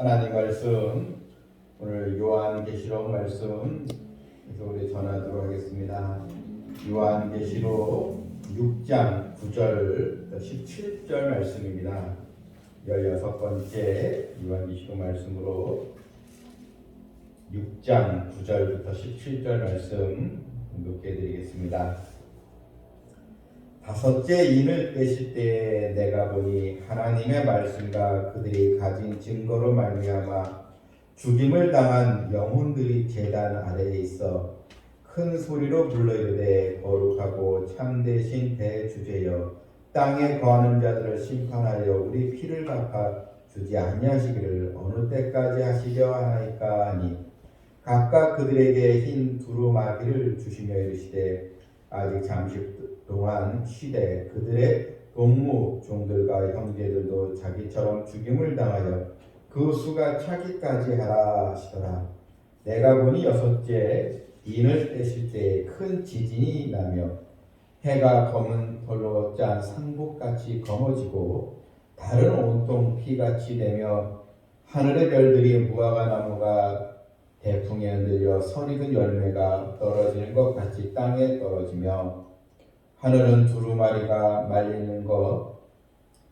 하나님 말씀, 오늘 요한계시록 말씀 그래서 우리 전하도록 하겠습니다. 요한계시록 6장 9절 17절 말씀입니다. 16번째 요한계시록 말씀으로 6장 9절부터 17절 말씀 공독해 드리겠습니다. 다섯째 인을 떼실 때에 내가 보니 하나님의 말씀과 그들이 가진 증거로 말미암아 죽임을 당한 영혼들이 제단 아래에 있어 큰 소리로 불러 이르되 거룩하고 참되신 대주제여 땅에 거하는 자들을 심판하여 우리 피를 갚아 주지 아니하시기를 어느 때까지 하시려 하나이까 하니 각각 그들에게 흰 두루마기를 주시며 이르시되 아직 잠시 동안 쉬되 그들의 동무 종들과 형제들도 자기처럼 죽임을 당하여 그 수가 차기까지 하라 하시더라. 내가 보니 여섯째 인을 떼실 때에 큰 지진이 나며 해가 검은 털로 짠 상복같이 검어지고 달은 온통 피같이 되며 하늘의 별들이 무화과 나무가 대풍에 흔들려 선익은 열매가 떨어지는 것 같이 땅에 떨어지며 하늘은 두루마리가 말리는 것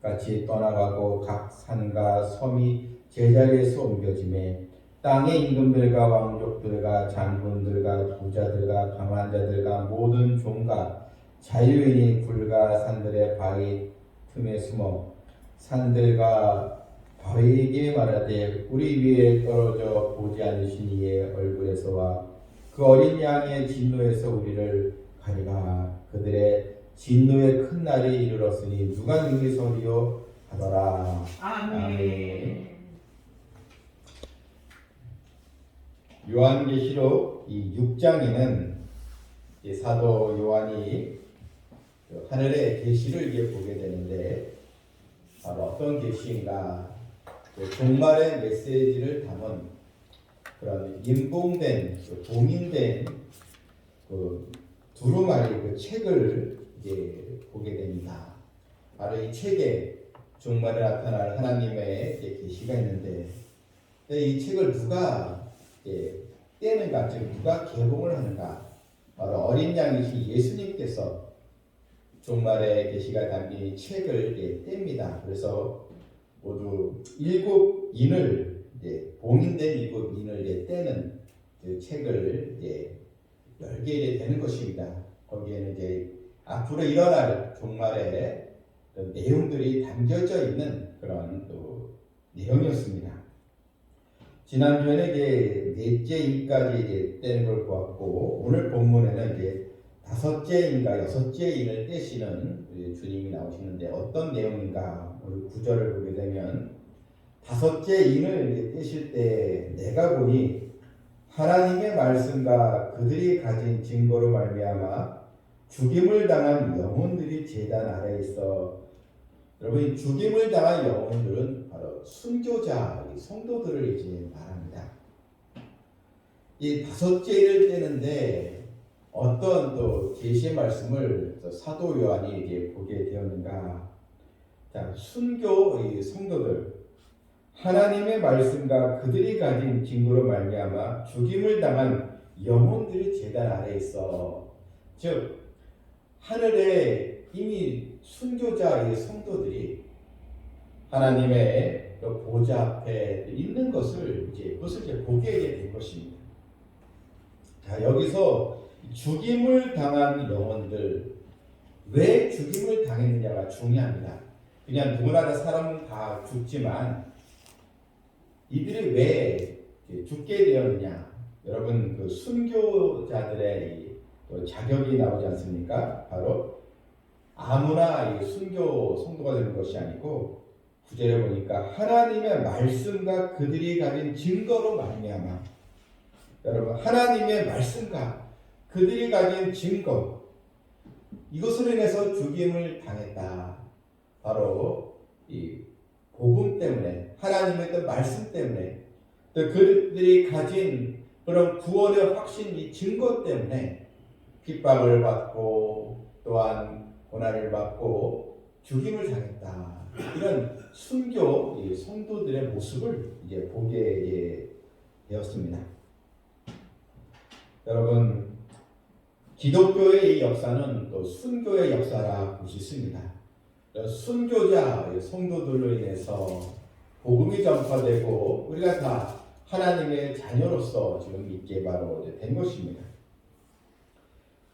같이 떠나가고 각 산과 섬이 제자리에서 옮겨지매 땅의 임금들과 왕족들과 장군들과 부자들과 강한 자들과 모든 종과 자유인이 굴과 산들의 바위 틈에 숨어 산들과 바위에게 말하되 우리 위에 떨어져 보지 않으신 이의 얼굴에서와 그 어린 양의 진노에서 우리를 가리라. 그들의 진노의 큰 날이 이르렀으니 누가 능히 서리요 하더라. 아멘. 요한계시록 이 6장에는 사도 요한이 하늘의 계시를 보게 되는데 바로 어떤 계시인가? 종말의 메시지를 담은 그런 인봉된 봉인된 두루마리 그 책을 이제 보게 됩니다. 바로 이 책에 종말에 나타날 하나님의 계시가 있는데 이 책을 누가 떼는가, 즉 누가 개봉을 하는가? 바로 어린 양이신 예수님께서 종말의 계시가 담긴 이 책을 뗍니다. 그래서 모두 7인을 봉인된 7인을 떼는 그 책을 열게 되는 것입니다. 거기에는 이제 앞으로 일어날 종말의 내용들이 담겨져 있는 그런 또 내용이었습니다. 지난주에는 이제 넷째 인까지 떼는 걸 보았고 오늘 본문에는 이제 다섯째 인과 여섯째 인을 떼시는 주님이 나오시는데 어떤 내용인가? 오늘 9절을 보게 되면 다섯째 인을 떼실 때 내가 보니 하나님의 말씀과 그들이 가진 증거로 말미암아 죽임을 당한 영혼들이 제단 아래에 있어. 여러분, 죽임을 당한 영혼들은 바로 순교자, 성도들을 이제 말합니다. 이 다섯째를 떼는데 어떤 또 계시의 말씀을 사도 요한이 이제 보게 되었는가? 자, 순교 성도들. 하나님의 말씀과 그들이 가진 증거로 말미암아 죽임을 당한 영혼들이 제단 아래에 있어. 즉 하늘에 이미 순교자의 성도들이 하나님의 보좌 앞에 있는 것을 그것을 보게 될 것입니다. 자, 여기서 죽임을 당한 영혼들, 왜 죽임을 당했느냐가 중요합니다. 그냥 누구나 다 사람은 다 죽지만 이들이 왜 죽게 되었느냐? 여러분, 그 순교자들의 자격이 나오지 않습니까? 바로 아무나 이 순교 성도가 되는 것이 아니고 9절에 보니까 하나님의 말씀과 그들이 가진 증거로 말미암아. 여러분, 하나님의 말씀과 그들이 가진 증거, 이것으로 인해서 죽임을 당했다. 바로 이 복음 때문에, 하나님의 또 말씀 때문에, 또 그들이 가진 그런 구원의 확신, 이 증거 때문에 핍박을 받고 또한 고난을 받고 죽임을 당했다. 이런 순교 성도들의 모습을 이제 보게 되었습니다. 여러분, 기독교의 이 역사는 또 순교의 역사라 볼 수 있습니다. 순교자 성도들로 인해서 복음이 전파되고 우리가 다 하나님의 자녀로서 지금 있게 바로 된 것입니다.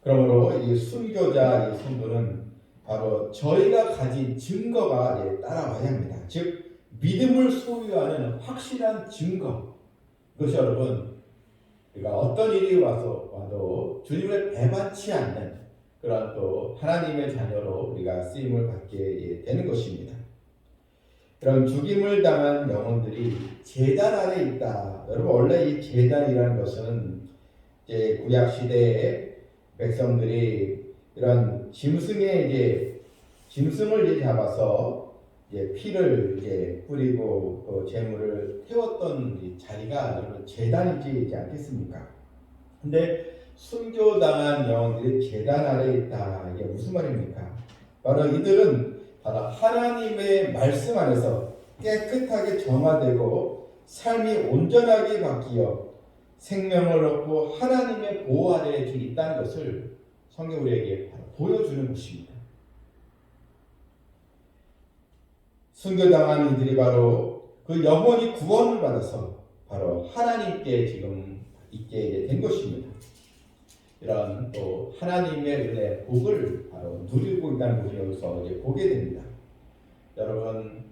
그러므로 이 순교자 이 성도는 바로 저희가 가진 증거가 따라와야 합니다. 즉 믿음을 소유하는 확실한 증거. 그것이 여러분 우리가 어떤 일이 와도 주님을 배반치 않는 그런 또 하나님의 자녀로 우리가 쓰임을 받게 되는 것입니다. 그런 죽임을 당한 영혼들이 제단 아래 있다. 여러분 원래 이 제단이라는 것은 이제 구약 시대에 백성들이 이런 짐승을 잡아서 피를 뿌리고 또 제물을 태웠던 이 자리가 여러분 제단이지 않겠습니까? 근데 순교당한 영혼들이 제단 아래 있다. 이게 무슨 말입니까? 바로 이들은 바로 하나님의 말씀 안에서 깨끗하게 정화되고 삶이 온전하게 바뀌어 생명을 얻고 하나님의 보호 아래에 있다는 것을 성경 우리에게 바로 보여주는 것입니다. 순교당한 이들이 바로 그 영혼이 구원을 받아서 바로 하나님께 지금 있게 된 것입니다. 이런 또 하나님의 은혜, 복을 바로 누리고 있다는 것을 여기서 보게 됩니다. 여러분,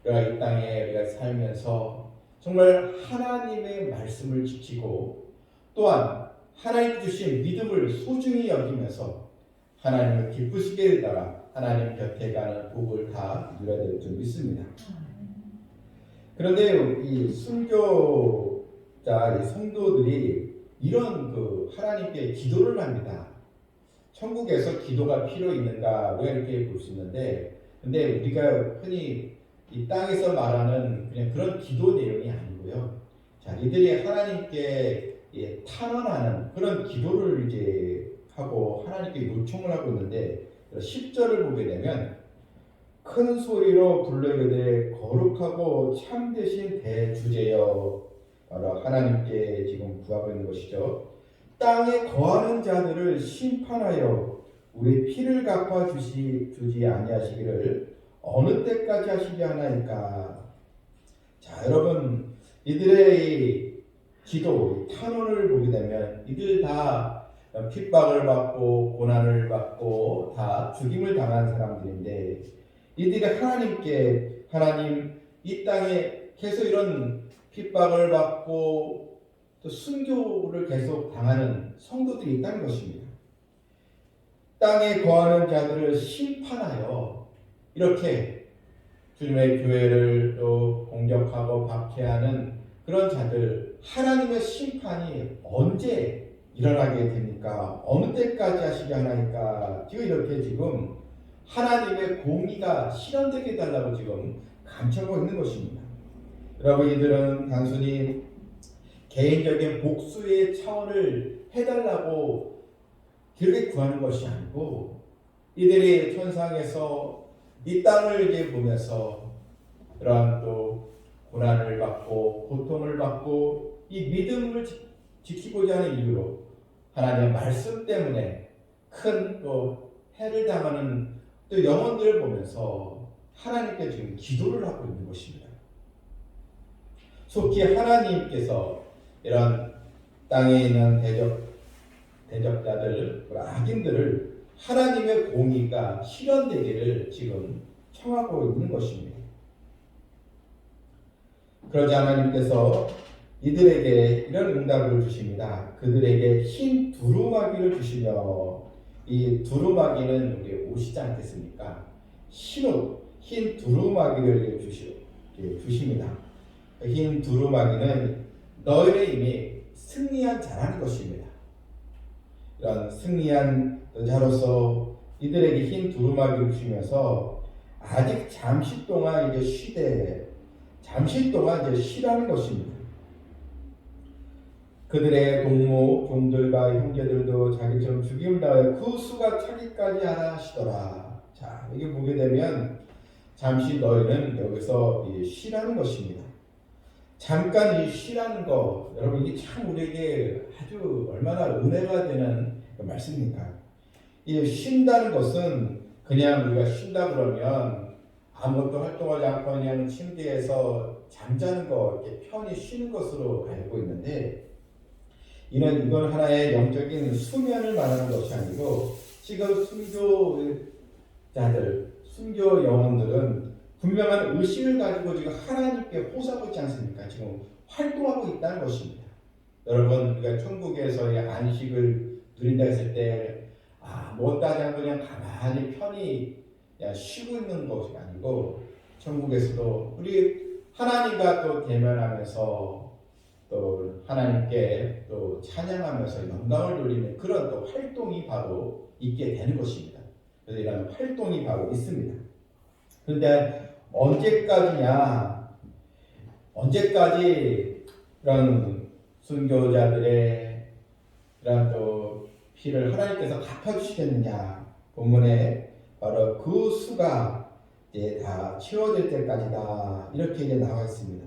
우리가 이 땅에 우리가 살면서 정말 하나님의 말씀을 지키고 또한 하나님 주신 믿음을 소중히 여기면서 하나님을 기쁘시게 되다가 하나님 곁에 가는 복을 다 누려야 될 줄 믿습니다. 그런데 이 순교자 이 성도들이 이런 하나님께 기도를 합니다. 천국에서 기도가 필요 있는가 우리가 이렇게 볼 수 있는데, 근데 우리가 흔히 이 땅에서 말하는 그냥 그런 기도 내용이 아니고요. 자, 이들이 하나님께 탄원하는 그런 기도를 하고 하나님께 요청을 하고 있는데 10절을 보게 되면 큰 소리로 불러 이르되 거룩하고 참되신 대주제여, 바로 하나님께 지금 구하고 있는 것이죠. 땅에 거하는 자들을 심판하여 우리 피를 갚아 주지 아니하시기를 어느 때까지 하시게 하나이까. 자, 여러분, 이들의 기도, 탄원을 보게 되면 이들 다 핍박을 받고 고난을 받고 다 죽임을 당한 사람들인데, 이들이 하나님께 하나님 이 땅에 계속 이런 핍박을 받고 또 순교를 계속 당하는 성도들이 있다는 것입니다. 땅에 거하는 자들을 심판하여 이렇게 주님의 교회를 또 공격하고 박해하는 그런 자들, 하나님의 심판이 언제 일어나게 됩니까? 어느 때까지 하시게 하나니까? 지금 하나님의 공의가 실현되게 해달라고 지금 감춰하고 있는 것입니다. 여러분, 이들은 단순히 개인적인 복수의 차원을 해달라고 그렇게 구하는 것이 아니고, 이들이 천상에서 이 땅을 보면서 이러한 또 고난을 받고 고통을 받고 이 믿음을 지키고자 하는 이유로 하나님의 말씀 때문에 큰 또 해를 당하는 또 영혼들을 보면서 하나님께 지금 기도를 하고 있는 것입니다. 속히 하나님께서 이런 땅에 있는 대적자들, 악인들을 하나님의 공의가 실현되기를 지금 청하고 있는 것입니다. 그러자 하나님께서 이들에게 이런 응답을 주십니다. 그들에게 흰 두루마기를 주시며, 이 두루마기는 우리 옷이지 않겠습니까? 흰 두루마기를 주십니다. 흰 두루마기는 너희를 이미 승리한 자라는 것입니다. 이런 승리한 자로서 이들에게 흰 두루마기를 주시면서 아직 잠시 동안 쉬라는 것입니다. 그들의 동무, 종들과 형제들도 자기처럼 죽임을 당하여 그 수가 차기까지 하라 하시더라. 자, 여기 보게 되면 잠시 너희는 여기서 쉬라는 것입니다. 잠깐 이 쉬라는 거, 여러분 이게 참 우리에게 아주 얼마나 은혜가 되는 말씀입니까? 이 쉰다는 것은 그냥 우리가 쉰다 그러면 아무것도 활동하지 않고 그냥 침대에서 잠자는 거, 이렇게 편히 쉬는 것으로 알고 있는데, 이건 하나의 영적인 수면을 말하는 것이 아니고, 지금 순교자들, 순교 영혼들은 분명한 의식을 가지고 지금 하나님께 호소하고 있지 않습니까? 지금 활동하고 있다는 것입니다. 여러분, 우리가 천국에서의 안식을 누린다 했을 때, 못 따지 않고 그냥 가만히 편히 그냥 쉬고 있는 것이 아니고, 천국에서도 우리 하나님과 또 대면하면서 또 하나님께 또 찬양하면서 영광을 돌리는 그런 또 활동이 바로 있게 되는 것입니다. 그래서 이런 활동이 바로 있습니다. 그런데 언제까지 이런 순교자들의 이런 또 피를 하나님께서 갚아주시겠느냐? 본문에 바로 그 수가 이제 다 채워질 때까지다, 이렇게 이제 나와 있습니다.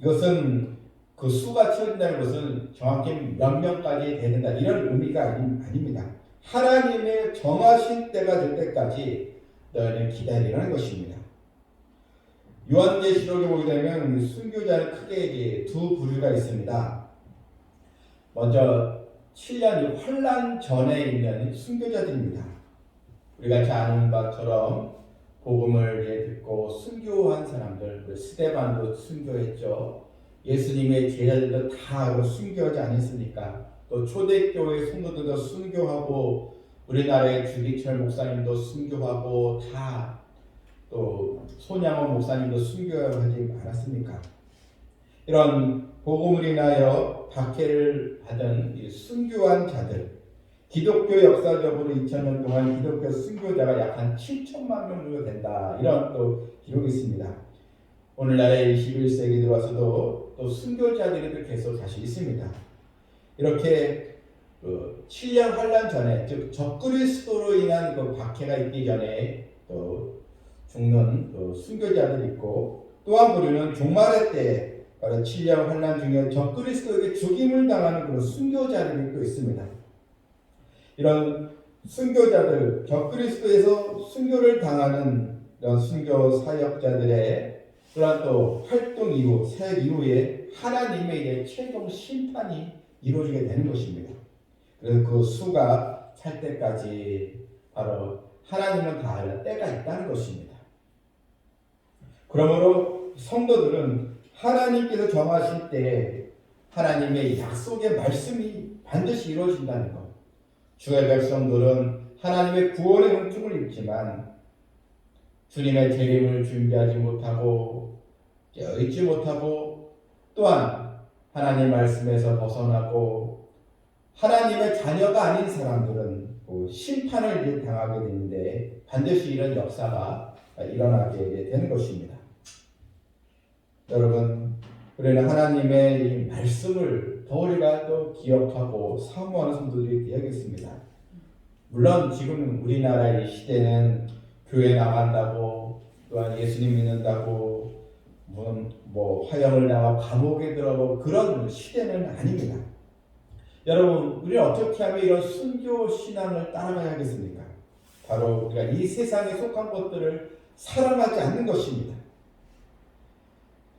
이것은 그 수가 채워진다는 것은 정확히 몇 명까지 되는다, 이런 의미가 아닙니다. 하나님의 정하신 때가 될 때까지 너희는 기다리라는 것입니다. 요한계시록에 보게 되면 순교자는 크게 두 부류가 있습니다. 먼저 7년 환난 전에 있는 순교자들입니다. 우리가 잘 아는 것처럼 복음을 듣고 순교한 사람들, 스데반도 순교했죠. 예수님의 제자들도 다 순교하지 않았습니까? 또 초대교회 성도들도 순교하고, 우리나라의 주기철 목사님도 순교하고, 다 또 손양원 목사님도 순교하지 않았습니까? 이런 복음을 인하여 박해를 받은 이 순교한 자들, 기독교 역사적으로 2000년 동안 기독교 순교자가 약 한 7천만 명 정도 된다, 이런 또 기록이 있습니다. 오늘날의 21세기 들어와서도 또 순교자들이 계속 다시 있습니다. 이렇게 7년 환란 전에, 즉 적그리스도로 인한 그 박해가 있기 전에 또 죽는 또 순교자들이 있고, 또 한 부류는 종말의 때 바로 7년 환란 중에 적그리스도에게 죽임을 당하는 그런 순교자들이 또 있습니다. 이런 순교자들, 적그리스도에서 순교를 당하는 이런 순교 사역자들의 그런 또 활동 이후, 사역 이후에 하나님의 이제 최종 심판이 이루어지게 되는 것입니다. 그래서 그 수가 찰 때까지 바로 하나님은 다 아는 때가 있다는 것입니다. 그러므로 성도들은 하나님께서 정하실 때 하나님의 약속의 말씀이 반드시 이루어진다는 것. 주의 백성들은 하나님의 구원의 은총을 입지만 주님의 재림을 준비하지 못하고 깨어있지 못하고, 또한 하나님 말씀에서 벗어나고 하나님의 자녀가 아닌 사람들은 심판을 당하게 되는데, 반드시 이런 역사가 일어나게 되는 것입니다. 여러분, 우리는 하나님의 이 말씀을 더 우리가 또 기억하고 사모하는 성도들이 되어야겠습니다. 물론 지금 우리나라의 시대는 교회 나간다고, 또한 예수님 믿는다고 뭐 화형을 당하고 감옥에 들어가고 그런 시대는 아닙니다. 여러분, 우리는 어떻게 하면 이런 순교 신앙을 따라가야 하겠습니까? 바로 우리가 이 세상에 속한 것들을 사랑하지 않는 것입니다.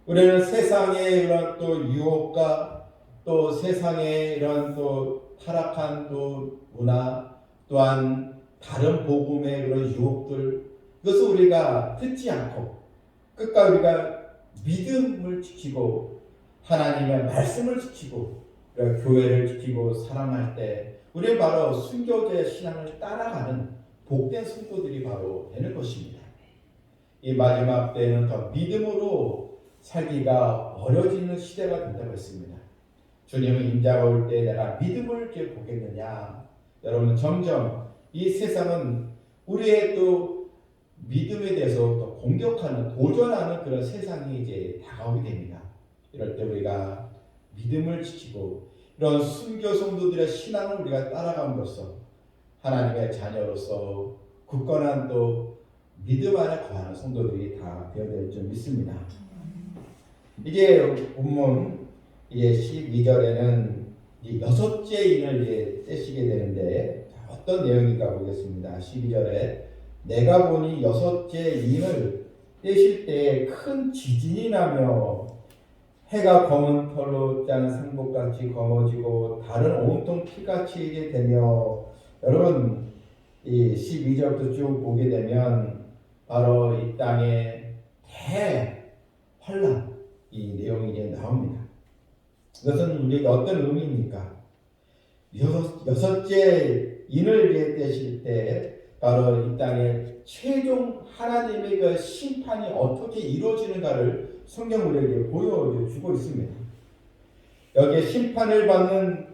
우리는 세상의 이런 또 유혹과 또 세상의 이런 또 타락한 또 문화, 또한 다른 복음의 그런 유혹들, 이것을 우리가 듣지 않고 끝까지 우리가 믿음을 지키고 하나님의 말씀을 지키고 교회를 지키고 사랑할 때, 우리는 바로 순교자의 신앙을 따라가는 복된 성도들이 바로 되는 것입니다. 이 마지막 때는 더 믿음으로 살기가 어려지는 시대가 된다고 했습니다. 주님은 임자가 올 때 내가 믿음을 보겠느냐? 여러분, 점점 이 세상은 우리의 또 믿음에 대해서 또 공격하는, 도전하는 그런 세상이 이제 다가오게 됩니다. 이럴 때 우리가 믿음을 지키고 이런 순교 성도들의 신앙을 우리가 따라감으로써 하나님의 자녀로서 굳건한 또 믿음 안에 거하는 성도들이 다 되어야 될 줄 믿습니다. 이제 본문 이제 12절에는 이제 여섯째 인을 이제 떼시게 되는데 어떤 내용인가 보겠습니다. 12절에 내가 보니 여섯째 인을 떼실 때에 큰 지진이 나며 해가 검은 털로 짠 상복같이 검어지고 달은 온통 피같이 이게 되며, 여러분 이 12절부터 쭉 보게 되면 바로 이 땅에 대환란 이 내용이 이제 나옵니다. 이것은 우리에게 어떤 의미입니까? 여섯째 인을 이제 떼실 때 바로 이 땅에 최종 하나님의 그 심판이 어떻게 이루어지는가를 성경 우리에게 보여주고 있습니다. 여기에 심판을 받는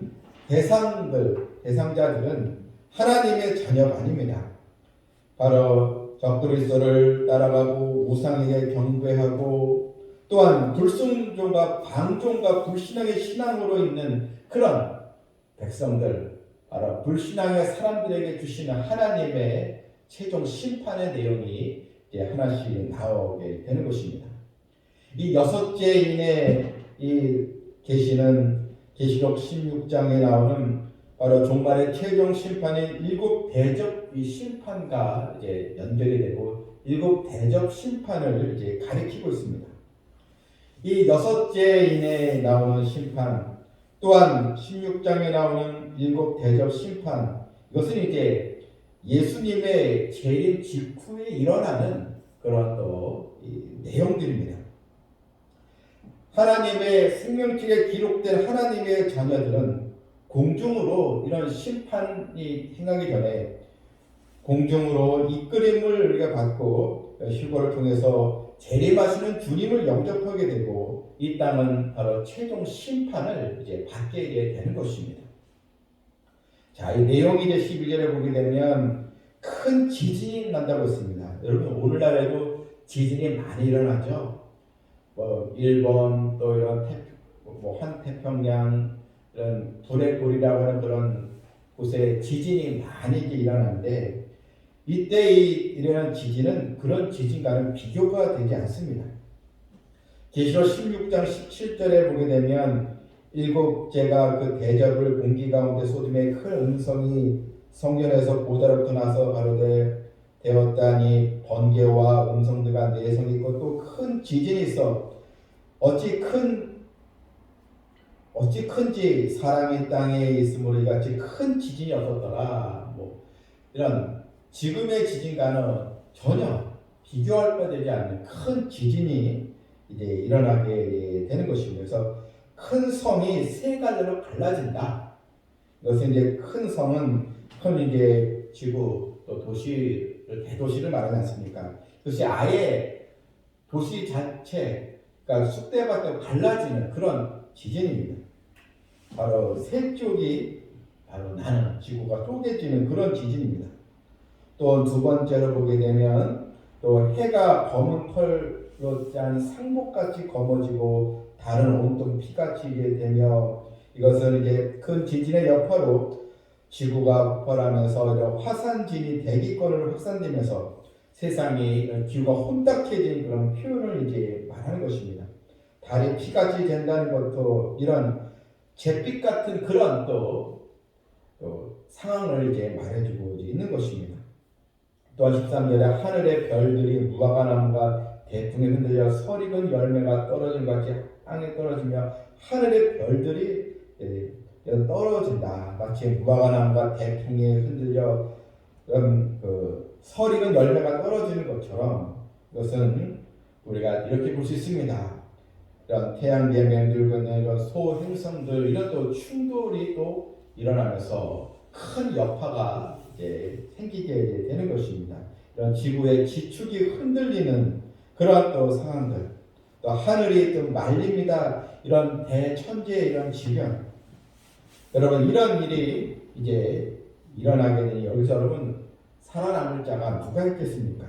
대상자들은 하나님의 자녀가 아닙니다. 바로 적그리스도를 따라가고 우상에게 경배하고 또한 불순종과 방종과 불신앙의 신앙으로 있는 그런 백성들, 바로 불신앙의 사람들에게 주시는 하나님의 최종 심판의 내용이 이제 하나씩 나오게 되는 것입니다. 이 여섯째 인의 이 계시는 계시록 16장에 나오는 바로 종말의 최종 심판인 일곱 대접 이 심판과 이제 연결이 되고 일곱 대접 심판을 이제 가리키고 있습니다. 이 여섯째 인에 나오는 심판, 또한 16장에 나오는 일곱 대접 심판, 이것은 이제 예수님의 재림 직후에 일어나는 그런 또 내용들입니다. 하나님의 생명책에 기록된 하나님의 자녀들은 공중으로 이런 심판이 행하기 전에 공중으로 이끌림을 우리가 받고 휴거를 통해서 재림하시는 주님을 영접하게 되고 이 땅은 바로 최종 심판을 이제 받게 되는 것입니다. 자, 이 내용이 이제 12절에 보게 되면 큰 지진이 난다고 했습니다. 여러분 오늘날에도 지진이 많이 일어나죠. 일본 또 이런 환태평양 이런 불의 골이라고 하는 그런 곳에 지진이 많이 일어나는데 이때 일어난 지진은 그런 지진과는 비교가 되지 않습니다. 계시록 16장 17절에 보게 되면 일곱째가 그 대접을 공기 가운데 쏟음에 큰 음성이 성전에서 보좌로부터 나서 가로되 되었다니 번개와 음성들과 내성이 있고 또 큰 지진이 있어 어찌 큰지 사람이 땅에 있으므로 이같이 큰 지진이 없었더라. 이런 지금의 지진과는 전혀 비교할 바 되지 않는 큰 지진이 이제 일어나게 되는 것입니다. 그래서 큰 성이 세 갈래로 갈라진다. 이것은 이제 큰 성은 큰 이제 지구 또 도시를 대도시를 말하지 않습니까? 그것이 아예 도시 자체가 쑥대밭으로 갈라지는 그런 지진입니다. 바로 세 쪽이 바로 나는 지구가 쪼개지는 그런 지진입니다. 또 두 번째로 보게 되면 또 해가 검은 털로 짠 상복같이 검어지고 달은 온통 피같이 되며 이것은 이제 큰 지진의 여파로 지구가 폭발하면서 화산진이 대기권으로 확산되면서 세상이 기후가 혼탁해진 그런 표현을 이제 말하는 것입니다. 달이 피같이 된다는 것도 이런 잿빛 같은 그런 또 상황을 이제 말해주고 있는 것입니다. 또한 13절에 하늘의 별들이 무화과나무가 대풍에 흔들려 설익은 열매가 떨어진 것 같이 땅에 떨어지며 하늘의 별들이 떨어진다. 마치 무화과나무가 대풍에 흔들려 설익은 열매가 떨어지는 것처럼 이것은 우리가 이렇게 볼 수 있습니다. 이런 태양계에 늙은 이런 소행성들 이런 또 충돌이 또 일어나면서 큰 여파가 이제 생기게 되는 것입니다. 이런 지구의 지축이 흔들리는 그러한 또 상황들, 또 하늘이 또 말립니다. 이런 대천재의 이런 지변, 여러분 이런 일이 이제 일어나게 되니 여기서 여러분 살아남을 자가 누가 있겠습니까?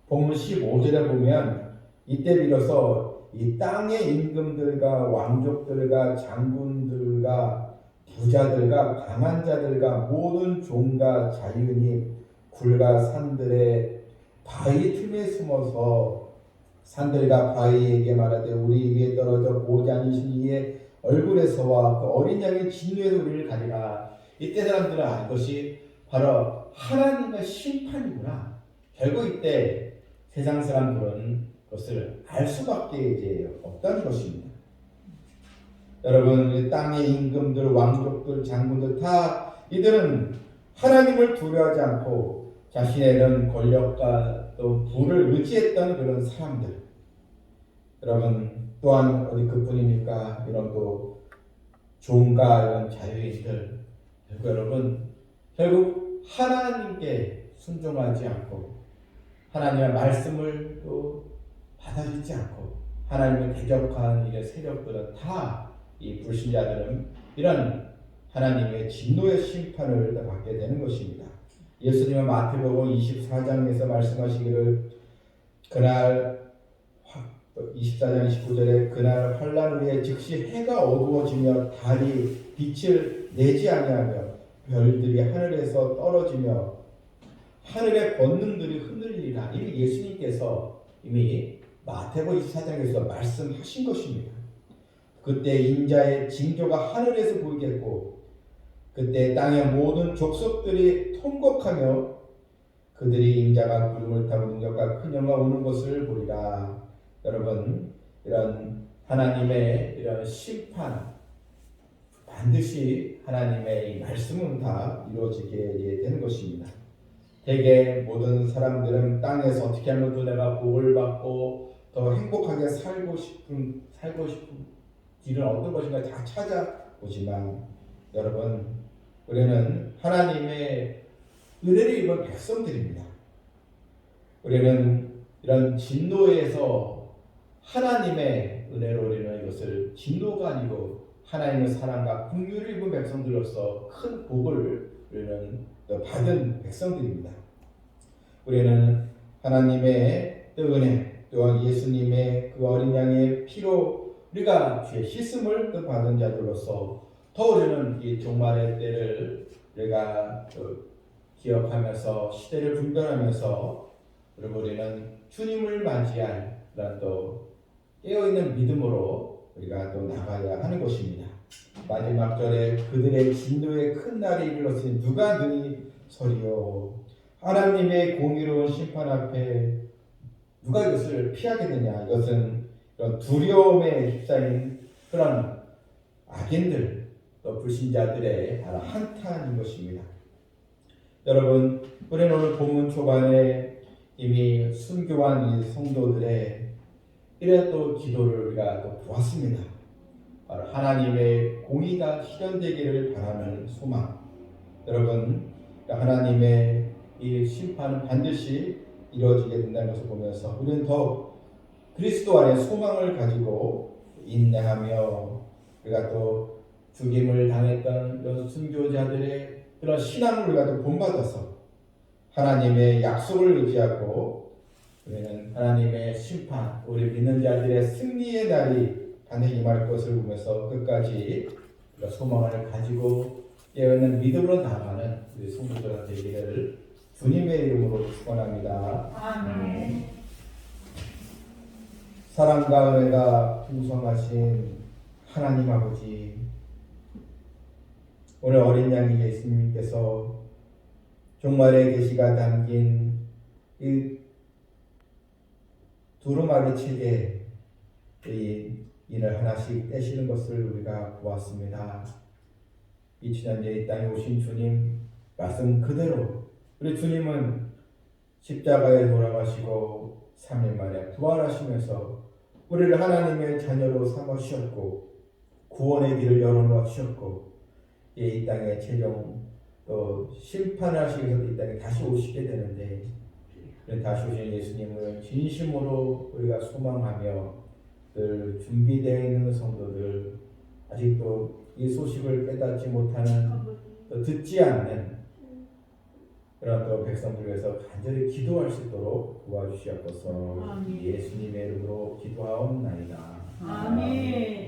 본문 15절에 보면 이때 비로소 이 땅의 임금들과 왕족들과 장군들과 부자들과 강한 자들과 모든 종과 자유인이 굴과 산들에 바위 틈에 숨어서 산들과 바위에게 말하되 우리 위에 떨어져 보지 않으신 이의 얼굴에서와 그 어린 양의 진노에서 우리를 가리라. 이때 사람들은 이것이 바로 하나님의 심판이구나. 결국 이때 세상 사람들은 그것을 알 수밖에 이제 없다는 것입니다. 여러분, 땅의 임금들, 왕족들, 장군들 다 이들은 하나님을 두려워하지 않고 자신의 이런 권력과 또 부를 의지했던 그런 사람들. 여러분, 또한 어디 그뿐입니까? 이런 또 종가 이런 자유인들. 결국 하나님께 순종하지 않고 하나님의 말씀을 또 받아들이지 않고 하나님을 대적한 이 세력들은 다 이 불신자들은 이런 하나님의 진노의 심판을 받게 되는 것입니다. 예수님은 마태복음 24장에서 말씀하시기를 그날 24장 29절에 그날 환난 후에 즉시 해가 어두워지며 달이 빛을 내지 아니하며 별들이 하늘에서 떨어지며 하늘의 권능들이 흔들리리라. 이미 예수님께서 이미 마태복음 24장에서 말씀하신 것입니다. 그때 인자의 징조가 하늘에서 보이겠고 그때 땅의 모든 족속들이 통곡하며 그들이 인자가 구름을 타고 능력과 큰 영광 오는 것을 보리라. 여러분, 이런 하나님의 이런 심판 반드시 하나님의 이 말씀은 다 이루어지게 되는 것입니다. 대개 모든 사람들은 땅에서 어떻게 하면 또 내가 복을 받고 더 행복하게 살고 싶은 길은 어떤 것인가 다 찾아보지만 여러분, 우리는 하나님의 은혜를 입은 백성들입니다. 우리는 이런 진노에서 하나님의 은혜로 우리는 이것을 진노가 아니고 하나님의 사랑과 긍휼을 입은 백성들로서 큰 복을 우리는 받은 백성들입니다. 우리는 하나님의 은혜 또한 예수님의 그 어린 양의 피로 우리가 주의 씻음을 받은 자들로서 더 우리는 이 종말의 때를 우리가 기억하면서 시대를 분별하면서 그리고 우리는 주님을 맞이할 그런 또 깨어있는 믿음으로 우리가 또 나가야 하는 것입니다. 마지막 절에 그들의 진노의 큰 날이 이르렀으니 누가 능히 서리요. 하나님의 공의로운 심판 앞에 누가 이것을 피하겠느냐. 이것은 이런 두려움에 휩싸인 그런 악인들 또 불신자들의 바로 한탄인 것입니다. 여러분, 우리는 오늘 본문 초반에 이미 순교한 이 성도들의 이런 또 기도를 우리가 또 보았습니다. 바로 하나님의 공의가 실현되기를 바라는 소망. 여러분, 하나님의 이 심판은 반드시 이루어지게 된다는 것을 보면서 우리는 더 그리스도 안에 소망을 가지고 인내하며 우리가 또 죽임을 당했던 이런 순교자들의 그런 신앙을 우리가 또 본받아서 하나님의 약속을 의지하고 우리는 하나님의 심판, 우리 믿는 자들의 승리의 날이 반드시 임할 것을 보면서 끝까지 소망을 가지고 깨어있는 믿음으로 나아가는 우리 성도들과 되기를 주님의 이름으로 축원합니다. 아멘. 사랑과 은혜가 풍성하신 하나님 아버지, 오늘 어린 양이 예수님께서 종말의 계시가 담긴 이 두루마리 책에 이 인을 하나씩 떼시는 것을 우리가 보았습니다. 2000년 전에 이 땅에 오신 주님 말씀 그대로 우리 주님은 십자가에 돌아가시고 3일 만에 부활하시면서 우리를 하나님의 자녀로 삼으셨고 구원의 길을 열어놓으셨고 이 땅에 최종 또 심판하시기 위해서 이 땅에 다시 오시게 되는데 다시 오신 예수님을 진심으로 우리가 소망하며 늘 준비되어 있는 성도들, 아직도 이 소식을 깨닫지 못하는 또 듣지 않는 그런 또 백성들 위해서 간절히 기도할 수 있도록 도와주시옵소서. 예수님의 이름으로 기도하옵나이다. 아멘.